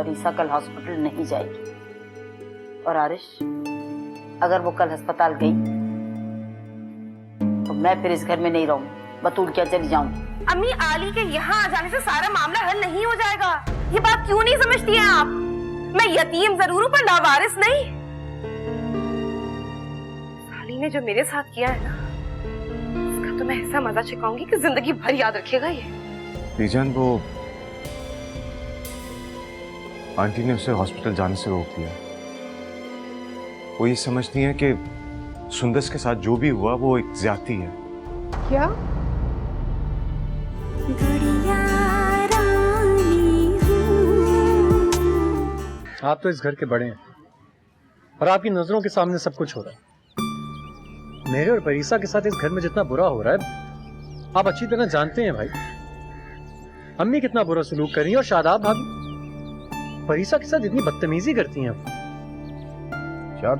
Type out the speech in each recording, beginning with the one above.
परीसा कल हॉस्पिटल नहीं जाएगी। और आरिश, अगर वो कल अस्पताल गई तो मैं फिर इस घर में नहीं रहूंगी, बतूल क्या चली जाऊंगी। अम्मी, आली के यहाँ आ जाने से सारा मामला हल नहीं हो जाएगा। ये बात क्यों नहीं समझती हैं आप? मैं यतीम जरूर हूँ पर लावारिस नहीं। आली ने जो मेरे साथ किया है ना, इसका तो मैं ऐसा मजा चुकाऊंगी कि जिंदगी भर याद रखेगा ये। बीजान, वो आंटी ने उसे हॉस्पिटल जाने से रोक दिया। वो ये समझती है कि सुंदर के साथ जो भी हुआ वो एक ज्यादती है। क्या? आप तो इस घर के बड़े हैं और आपकी नजरों के सामने सब कुछ हो रहा है। मेरे और परीसा के साथ इस घर में जितना बुरा हो रहा है आप अच्छी तरह जानते हैं भाई। अम्मी कितना बुरा सलूक कर रही है और शादाब भाभी परीसा के साथ इतनी बदतमीजी करती हैं। यार,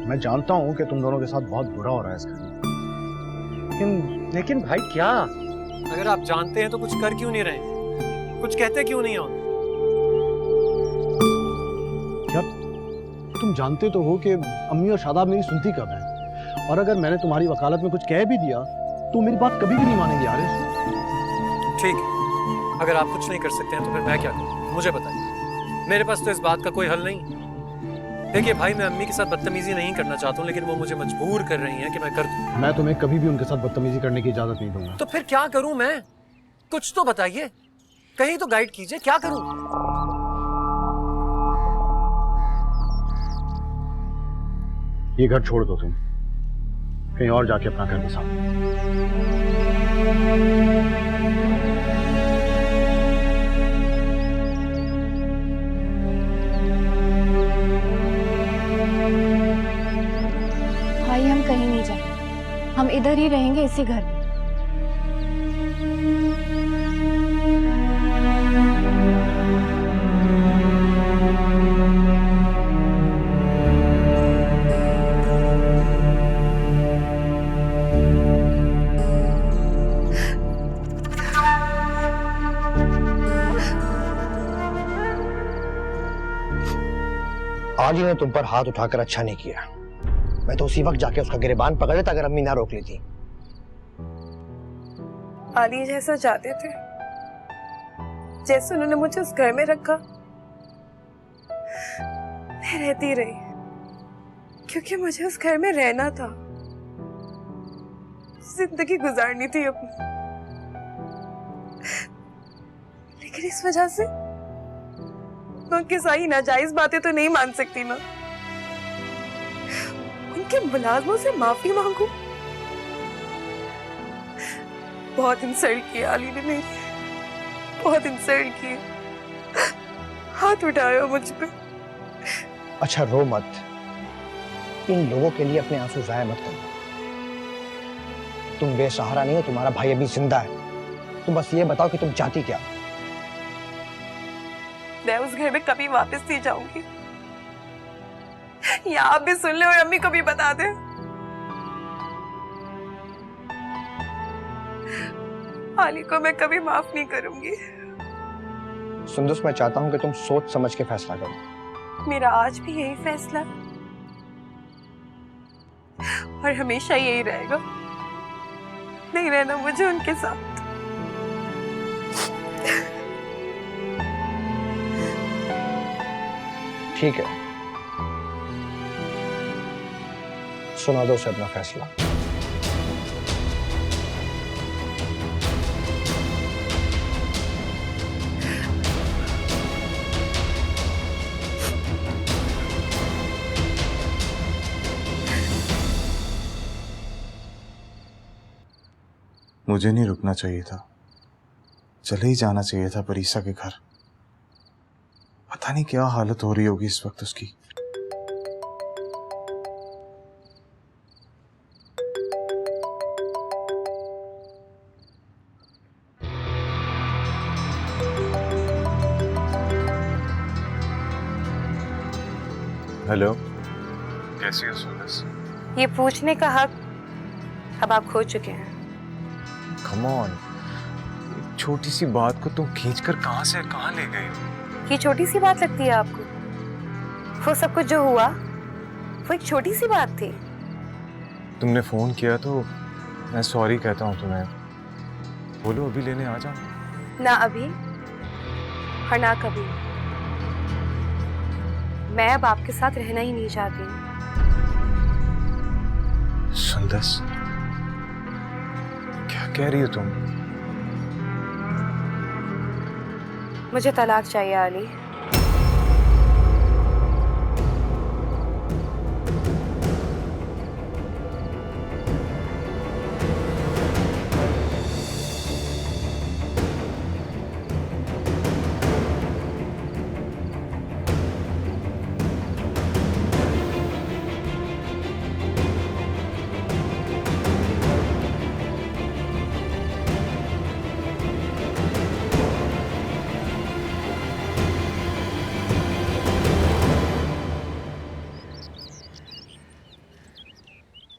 मैं जानता हूँ कि तुम दोनों के साथ बहुत बुरा हो रहा है इस घर में, लेकिन भाई क्या? अगर आप जानते हैं तो कुछ कर क्यों नहीं रहे? कुछ कहते क्यों नहीं हो? क्या तुम जानते तो हो कि अम्मी और शादाब मेरी सुनती कब है, और अगर मैंने तुम्हारी वकालत में कुछ कह भी दिया तो मेरी बात कभी भी नहीं मानेंगे आरिश। ठीक है, अगर आप कुछ नहीं कर सकते हैं तो फिर मैं क्या करूं? मुझे बताइए। मेरे पास तो इस बात का कोई हल नहीं। देखिए भाई, मैं अम्मी के साथ बदतमीजी नहीं करना चाहता हूँ, लेकिन वो मुझे मजबूर कर रही हैं कि मैं कर दूं। मैं तुम्हें कभी भी उनके साथ बदतमीजी करने की इजाजत नहीं दूंगा। तो फिर क्या करूं मैं? कुछ तो बताइए, कहीं तो गाइड कीजिए, क्या करूं? ये घर छोड़ दो, तुम कहीं और जाके अपना घर बसाओ। भाई, हम कहीं नहीं जाएंगे, हम इधर ही रहेंगे इसी घर में। आज ही ने तुम पर हाथ उठाकर अच्छा नहीं किया। मैं तो उसी वक्त जाके उसका गिरेबान पकड़ लेता अगर अम्मी ना रोक लेती। आली जैसा चाहते थे, जैसे उन्होंने मुझे उस घर में रखा, मैं रहती रही, क्योंकि मुझे उस घर में रहना था, जिंदगी गुजारनी थी अपनी। लेकिन इस वजह से मैं उनकी सारी नाजायज बातें तो नहीं मान सकती ना। उनके मुलाजमों से माफी मांगू? बहुत इंसल्ट किया आली ने मेरी, बहुत इंसल्ट की, हाथ उठाया मुझ पे। अच्छा रो मत, इन लोगों के लिए अपने आंसू जाया मत करो। तुम बेसहारा नहीं हो, तुम्हारा भाई अभी जिंदा है। तुम बस ये बताओ कि तुम चाहती क्या? मैं उस घर में कभी वापस नहीं जाऊंगी। या आप भी सुन ले और अम्मी को भी बता दे। आली को मैं कभी माफ नहीं करूंगी। सुंदस, मैं चाहता हूं कि तुम सोच समझ के फैसला करो। मेरा आज भी यही फैसला है और हमेशा यही रहेगा। नहीं रहना मुझे उनके साथ। ठीक है, सुना दो उसे अपना फैसला। मुझे नहीं रुकना चाहिए था, चले ही जाना चाहिए था परीसा के घर। पता नहीं क्या हालत हो रही होगी इस वक्त उसकी। हेलो, कैसी हो सुंदस? ये पूछने का हक अब आप खो चुके हैं। कम ऑन, छोटी सी बात को तुम खींचकर कहां से कहां ले गए हो? ये छोटी सी बात लगती है आपको? वो सब कुछ जो हुआ वो एक छोटी सी बात थी। तुमने फोन किया तो मैं सॉरी कहता हूँ तुम्हें। बोलो अभी लेने आ जाओ। ना अभी और ना कभी। मैं अब आपके साथ रहना ही नहीं चाहती हूँ। सुंदस, क्या कह रही हो तुम? मुझे तलाक चाहिए आली।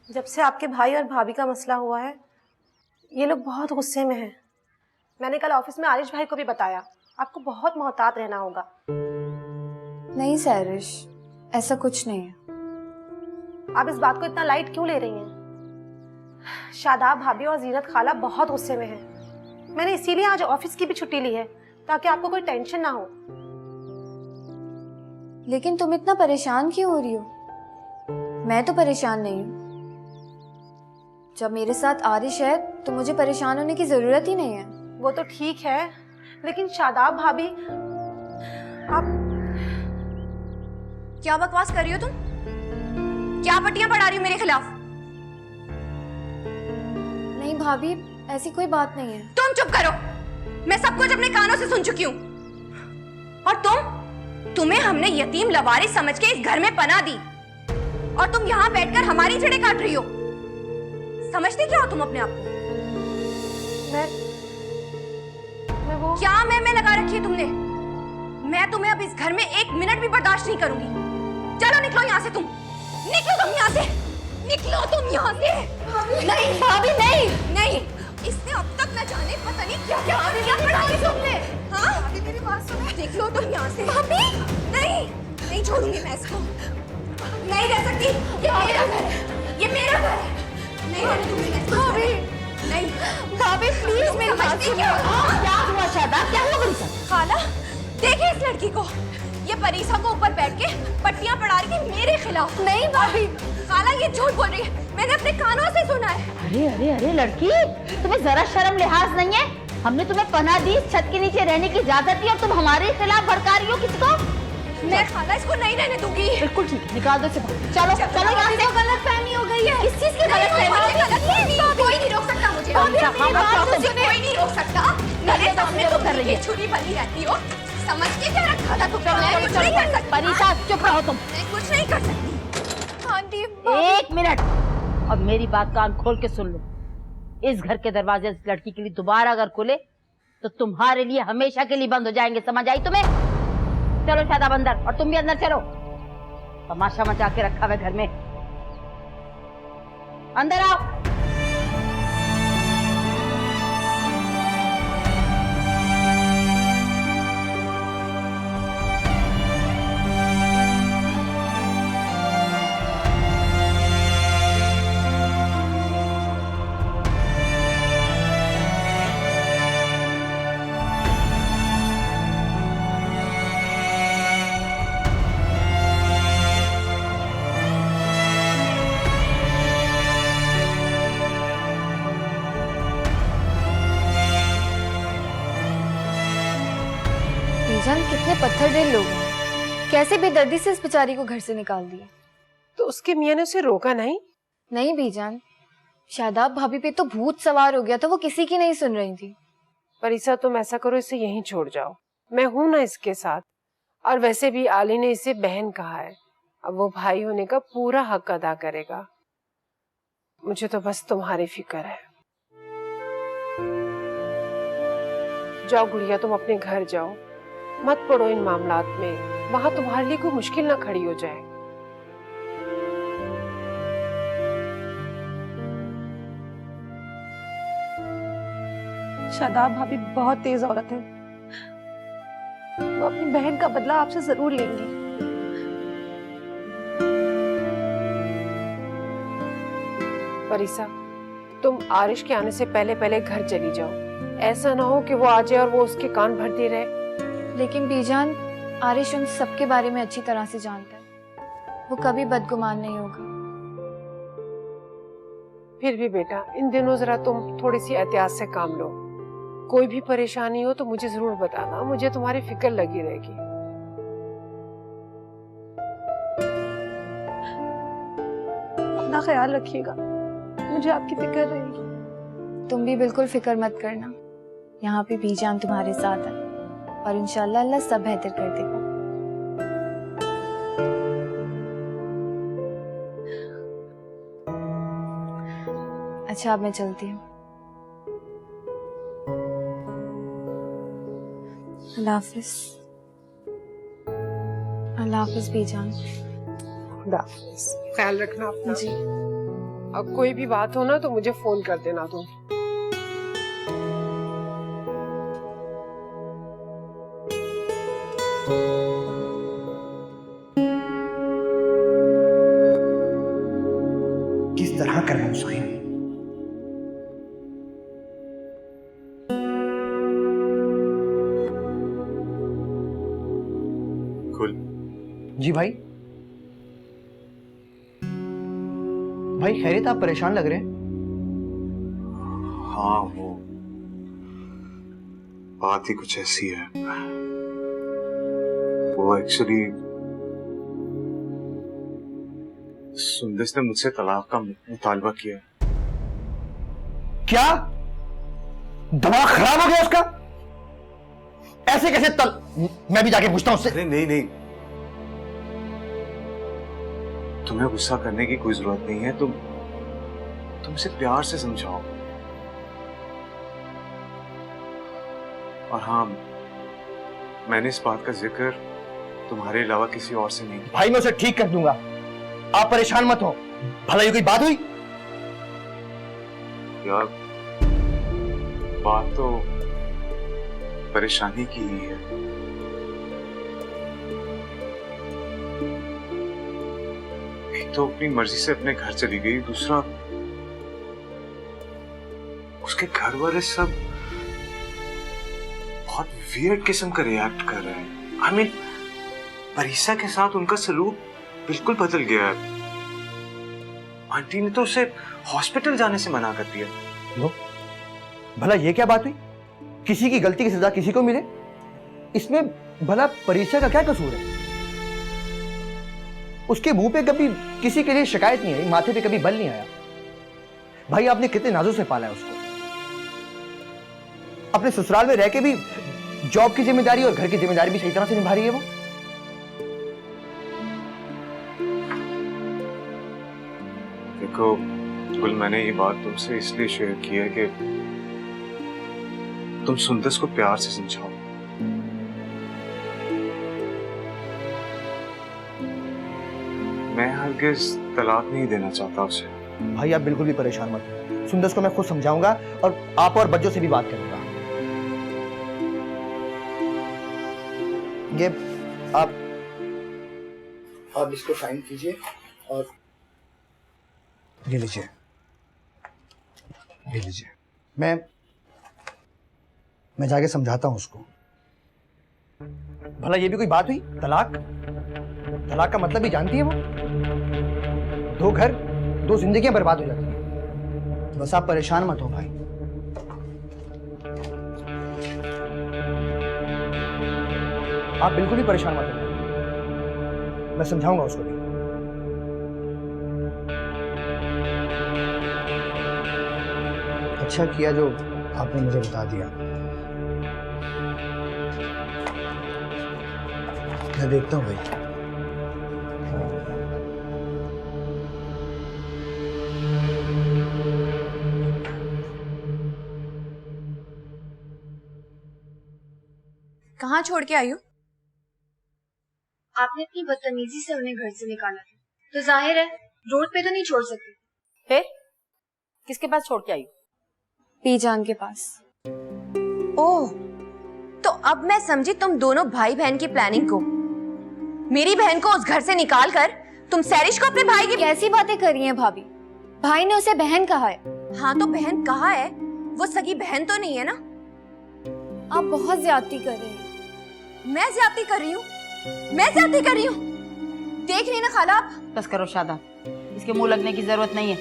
जब से आपके भाई और भाभी का मसला हुआ है ये लोग बहुत गुस्से में हैं। मैंने कल ऑफिस में आरिश भाई को भी बताया, आपको बहुत मोहतात रहना होगा। नहीं सैरिश, ऐसा कुछ नहीं है। आप इस बात को इतना लाइट क्यों ले रही हैं? शादाब भाभी और जीनत खाला बहुत गुस्से में हैं। मैंने इसीलिए आज ऑफिस की भी छुट्टी ली है ताकि आपको कोई टेंशन ना हो। लेकिन तुम इतना परेशान क्यों हो रही हो? मैं तो परेशान नहीं हूँ। जब मेरे साथ आरिश है तो मुझे परेशान होने की जरूरत ही नहीं है। वो तो ठीक है, लेकिन शादाब भाभी आप क्या बकवास कर रही हो तुम? क्या पट्टियां पढ़ा रही हो मेरे खिलाफ? नहीं भाभी, ऐसी कोई बात नहीं है। तुम चुप करो, मैं सब कुछ अपने कानों से सुन चुकी हूँ। और तुम्हें हमने यतीम लवारिस समझ के इस घर में पनाह दी और तुम यहाँ बैठकर हमारी जड़ें काट रही हो। समझती क्या हो तुम अपने आप को? मैं वो क्या मैं लगा रखी है तुमने? मैं तुम्हें अब इस घर में 1 मिनट भी बर्दाश्त नहीं करूंगी। चलो निकलो यहाँ से, तुम निकलो, तुम यहाँ से निकलो, तुम यहाँ से। नहीं भाभी, नहीं नहीं, इसने अब तक न जाने पता नहीं क्या क्या पढ़ाई तुमने। हाँ मेरी बात सुनो, निकलो तुम यहाँ से। भाभी नहीं छोड़ूंगी मैं इसको, नहीं रह सकती। ये मेरा घर है, ये मेरा घर है, नहीं रहने दूंगी मैं इसको। भाभी नहीं, भाभी प्लीज मेरी बात सुनो। क्या हुआ शादाब, क्या हुआ परीसा? खाला देखिए इस लड़की को, ये परीसा को ऊपर बैठ के पट्टियां पढ़ा रही थी मेरे खिलाफ। नहीं भाभी, खाला ये झूठ बोल रही है, मैंने अपने कानों से सुना है। अरे अरे अरे लड़की, तुम्हें जरा शर्म लिहाज नहीं है? हमने तुम्हें पनाह दी, छत के नीचे रहने की इजाजत दी और तुम हमारे खिलाफ भड़का रही हो किसको? मैं खाला इसको नहीं रहने दूंगी। बिल्कुल ठीक, निकाल दो इसे। चलो चलो यहाँ से। गलतफहमी हो गई है। किस चीज की गलतफहमी? कोई नहीं रोक सकता मुझे। कोई नहीं रोक सकता। मेरे सामने तो कर रही है, छुरी बनी रहती हो। समझ के क्या रखा था तुमने? मैं कुछ नहीं कर सकती। परीसा चुप रहो तुम। मैं कुछ नहीं कर सकती। आंटी 1 मिनट, और मेरी बात कान खोल के सुन लो। इस घर के दरवाजे इस लड़की के लिए दोबारा अगर खुले तो तुम्हारे लिए हमेशा के लिए बंद हो जाएंगे, समझ आई तुम्हें? चलो शादाब अंदर, और तुम भी अंदर चलो। तमाशा मचा के रखा हुआ घर में, अंदर आओ। जान कितने पत्थर दिल लोग हैं, कैसे बेदर्दी से इस बेचारी को घर से निकाल दिया। तो उसके मियां ने उसे रोका नहीं? नहीं बीजान, शादाब भाभी पे तो भूत सवार हो गया था, वो किसी की नहीं सुन रही थी। परीसा तुम ऐसा करो, इसे यहीं छोड़ जाओ, मैं हूं ना इसके साथ। और वैसे भी आली ने इसे बहन कहा है, अब वो भाई होने का पूरा हक अदा करेगा। मुझे तो बस तुम्हारी फिक्र है। जाओ गुड़िया, तुम अपने घर जाओ, मत पड़ो इन मामलात में, वहां तुम्हारे लिए कोई मुश्किल ना खड़ी हो जाए। शादाब भाभी बहुत तेज औरत है, वो अपनी बहन का बदला आपसे जरूर लेंगी। परीसा, तुम आरिश के आने से पहले पहले घर चली जाओ। ऐसा ना हो कि वो आ जाए और वो उसके कान भरती रहे। लेकिन बीजान, आरिश उन सबके बारे में अच्छी तरह से जानता है, वो कभी बदगुमान नहीं होगा। फिर भी बेटा, इन दिनों जरा तुम थोड़ी सी एहतियात से काम लो। कोई भी परेशानी हो तो मुझे जरूर बताना, मुझे तुम्हारी फिक्र लगी रहेगी। अपना ख्याल रखिएगा, मुझे आपकी फिक्र रहेगी। तुम भी बिल्कुल फिक्र मत करना, यहाँ पे बीजान तुम्हारे साथ है और इंशाल्लाह अल्लाह सब बेहतर कर देगा। अच्छा, अब मैं चलती हूँ। अल्लाह हाफिज। अल्लाह हाफिज बीजान। खुदा हाफिज। ख्याल रखना अपना। जी। अब कोई भी बात हो ना तो मुझे फोन कर देना तुम। किस तरह कर रहा हूं सुहेल? कुल जी भाई। भाई खैरियत, आप परेशान लग रहे हैं। हाँ, वो बात ही कुछ ऐसी है। वो एक्चुअली सुंदस ने मुझसे तलाक का मुतालबा किया। क्या दिमाग खराब हो गया उसका? ऐसे कैसे मैं भी जाके पूछता हूं उससे। अरे नहीं नहीं, तुम्हें गुस्सा करने की कोई जरूरत नहीं है। तुम इसे प्यार से समझाओ। और हाँ, मैंने इस बात का जिक्र तुम्हारे अलावा किसी और से नहीं किया। भाई मैं उसे ठीक कर दूंगा, आप परेशान मत हो। भला ये कोई बात हुई? यार, बात तो परेशानी की ही है। एक तो अपनी मर्जी से अपने घर चली गई, दूसरा उसके घर वाले सब बहुत वियर्ड किस्म का रिएक्ट कर रहे हैं। आई मीन, परीसा के साथ उनका सलूक बिल्कुल बदल गया है। आंटी ने तो उसे हॉस्पिटल जाने से मना कर दिया। लो, भला ये क्या बात हुई? किसी की गलती की सजा किसी को मिले, इसमें भला परीक्षा का क्या कसूर है? उसके मुंह पे कभी किसी के लिए शिकायत नहीं आई, माथे पे कभी बल नहीं आया। भाई आपने कितने नाजों से पाला है उसको। अपने ससुराल में रह के भी जॉब की जिम्मेदारी और घर की जिम्मेदारी भी सही तरह से निभा रही है वो। देखो कुल, मैंने ये बात तुमसे इसलिए शेयर की है कि तुम सुंदस को प्यार से समझाओ। मैं हरगिज तलाक नहीं देना चाहता उसे। भाई आप बिल्कुल भी परेशान मत हो, सुंदस को मैं खुद समझाऊंगा और आप और बच्चों से भी बात करूंगा। ये आप इसको साइन कीजिए और ये लीजिए, ये लीजिए। मैं जाके समझाता हूं उसको। भला ये भी कोई बात हुई? तलाक का मतलब ही जानती है वो। दो घर, दो जिंदगियां बर्बाद हो जाती हैं। बस आप परेशान मत हो भाई। आप बिल्कुल भी परेशान मत हो, मैं समझाऊंगा उसको भी। अच्छा किया जो आपने मुझे बता दिया। मैं देखता हूँ भाई। कहाँ छोड़ के आई हो? आपने इतनी बदतमीजी से उन्हें घर से निकाला था, तो जाहिर है रोड पे तो नहीं छोड़ सकते। फिर किसके पास छोड़ के आई? बीजान के पास। ओह, तो अब मैं समझी तुम दोनों भाई बहन की प्लानिंग को। मेरी बहन को उस घर से निकाल कर तुम सैरिश को अपने भाई की। कैसी बातें कर रही हैं भाभी? भाई ने उसे बहन कहा है। हाँ तो बहन कहा है, वो सगी बहन तो नहीं है ना। आप बहुत ज्यादती कर रही हैं। मैं ज्यादती कर रही हूँ? मैं ज्यादती कर रही हूँ? देख रही ना खाला आप। बस करो शादा, इसके मुंह लगने की जरूरत नहीं है।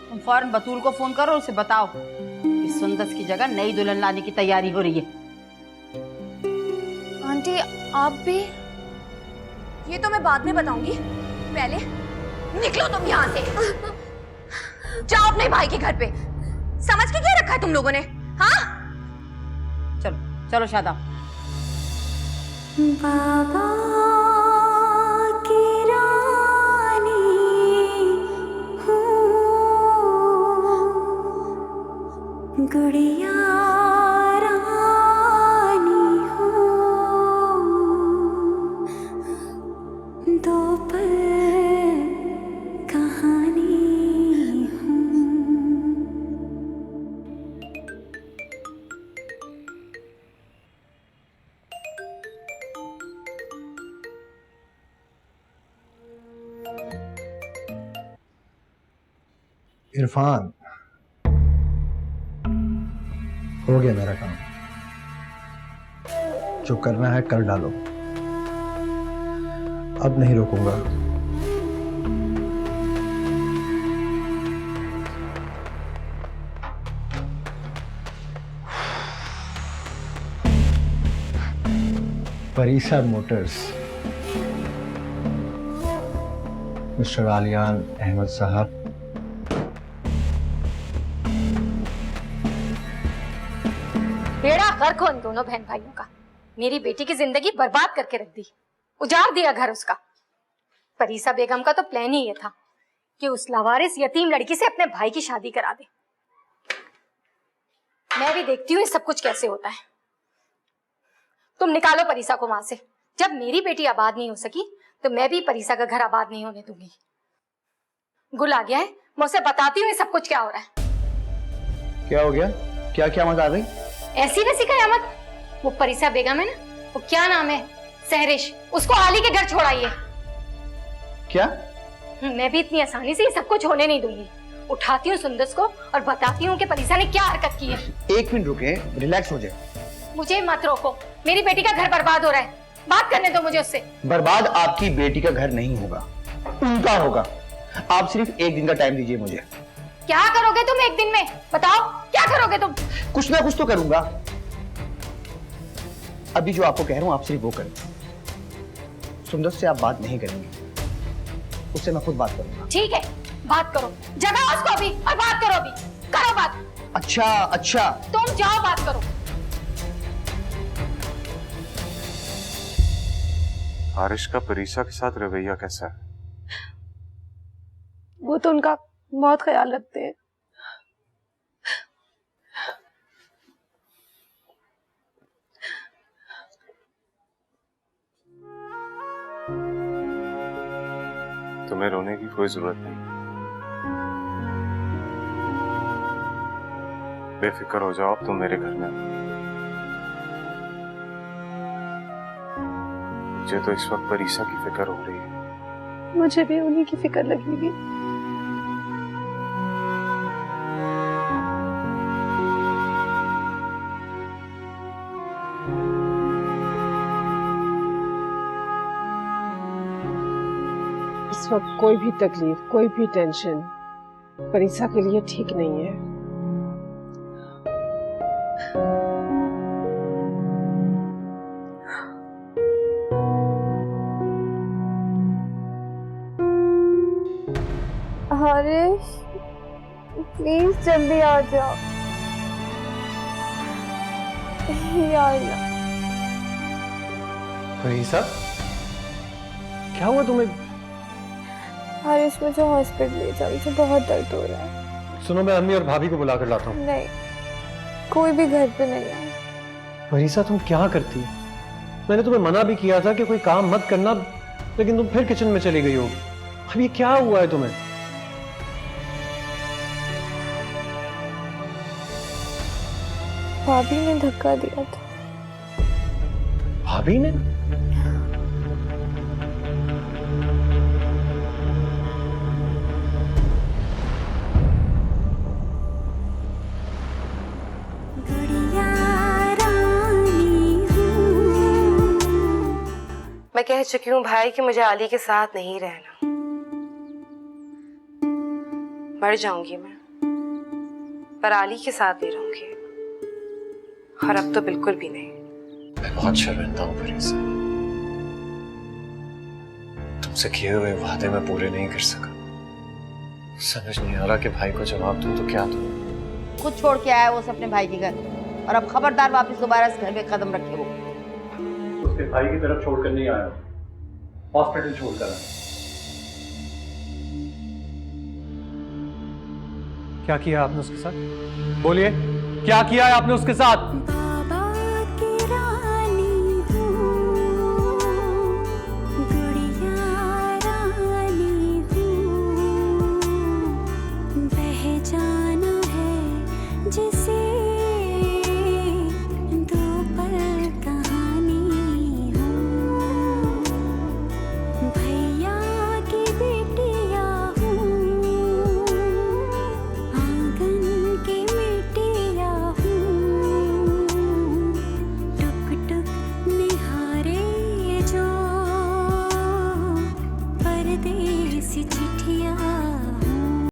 तुम फौरन बतूल को फोन करो और उसे बताओ कि सुंदस की जगह नई दुल्हन लाने की तैयारी हो रही है। आंटी आप भी? ये तो मैं बाद में बताऊंगी, पहले निकलो तुम यहाँ से। जाओ अपने भाई के घर पे। समझ के क्या रखा है तुम लोगों ने? हाँ चलो चलो शादा। बाबा की रानी हूँ, गुड़िया रानी हूँ, दो पल कहानी हूँ। इरफान, हो गया मेरा काम। जो करना है कर डालो, अब नहीं रोकूंगा। परीसा मोटर्स, मिस्टर आलियान अहमद साहब, बेड़ा गर्क हो इन दोनों बहन भाइयों का। मेरी बेटी की जिंदगी बर्बाद करके रख दी, उजाड़ दिया घर उसका। परीसा बेगम का तो प्लान ही ये था कि उस लावारिस यतीम लड़की से अपने भाई की शादी करा दे। मैं भी देखती हूँ ये सब कुछ कैसे होता है। तुम निकालो परीसा को वहां से। जब मेरी बेटी आबाद नहीं हो सकी तो मैं भी परीसा का घर आबाद नहीं होने दूंगी। गुल आ गया है, मैं उसे बताती हूँ ये सब कुछ क्या हो रहा है। क्या हो गया? क्या क्या मत आ गई? ऐसी वैसी कयामत। वो परीसा बेगम है ना, वो क्या नाम है, सहरिश, उसको आली के घर छोड़ाइए। क्या? मैं भी इतनी आसानी से ये सब कुछ होने नहीं दूंगी। उठाती हूँ सुंदस को और बताती हूँ कि परीसा ने क्या हरकत की है। एक मिनट रुके, रिलैक्स हो जाए। मुझे मत रोको, मेरी बेटी का घर बर्बाद हो रहा है। बात करने दो मुझे उससे। बर्बाद आपकी बेटी का घर नहीं होगा, उनका होगा। आप सिर्फ एक दिन का टाइम दीजिए मुझे। क्या करोगे तुम एक दिन में? बताओ क्या करोगे तुम? कुछ ना कुछ तो करूंगा। अभी जो आपको कह रहा हूं आप सिर्फ वो करें। सुंदर से आप बात नहीं करेंगे, उससे मैं खुद बात करूंगा। ठीक है, बात करो, जगाओ उसको अभी और बात करो। अभी करो बात। अच्छा अच्छा, तुम जाओ बात करो। आरिश का परीसा के साथ रवैया कैसा है? वो तो उनका बहुत ख्याल रखते हैं। तुम्हें रोने की कोई जरूरत नहीं। बेफिक्र हो जाओ, अब तुम मेरे घर में हो। मुझे तो इस वक्त परीसा की फिक्र हो रही है। मुझे भी उन्हीं की फिक्र लगेगी। इस वक्त कोई भी तकलीफ, कोई भी टेंशन परीसा के लिए ठीक नहीं है। हरीश प्लीज जल्दी आ जाओ। या अल्लाह। परीसा, क्या हुआ तुम्हें? हरीश मुझे हॉस्पिटल ले जाओ, मुझे बहुत दर्द हो रहा है। सुनो, मैं अम्मी और भाभी को बुला कर लाता हूँ। नहीं, कोई भी घर पे नहीं है। परीसा, तुम क्या करती हो? मैंने तुम्हें मना भी किया था कि कोई काम मत करना, लेकिन तुम फिर किचन में चली गई हो। अब ये क्या हुआ है तुम्हें? भाभी ने धक्का दिया था। भाभी ने? मैं कह चुकी हूँ भाई कि मुझे आली के साथ नहीं रहना। मर जाऊंगी मैं, पर आली के साथ नहीं रहूंगी। और अब तो बिल्कुल भी नहीं। मैं बहुत शर्मिंदा हूँ परीसा। तुमसे किए हुए वादे मैं पूरे नहीं कर सका। समझ नहीं आ रहा कि भाई को जवाब दूं तो क्या दूं। खुद छोड़ के आया वो अपने भाई के घर, और अब खबरदार वापस दोबारा इस घर में कदम रखे वो। उसके भाई की तरफ छोड़कर नहीं आया, हॉस्पिटल छोड़कर आया। क्या किया आपने उसके साथ? बोलिए, क्या किया है आपने उसके साथ? बाबा की रानी हूँ, गुड़िया रानी हूँ, बह जाना है जिसे दो पल कहानी हूँ, भैया की बेटिया हूँ, आंगन की मिट्टिया हूँ, टुक टुक निहारे जो परदेसी चिट्ठिया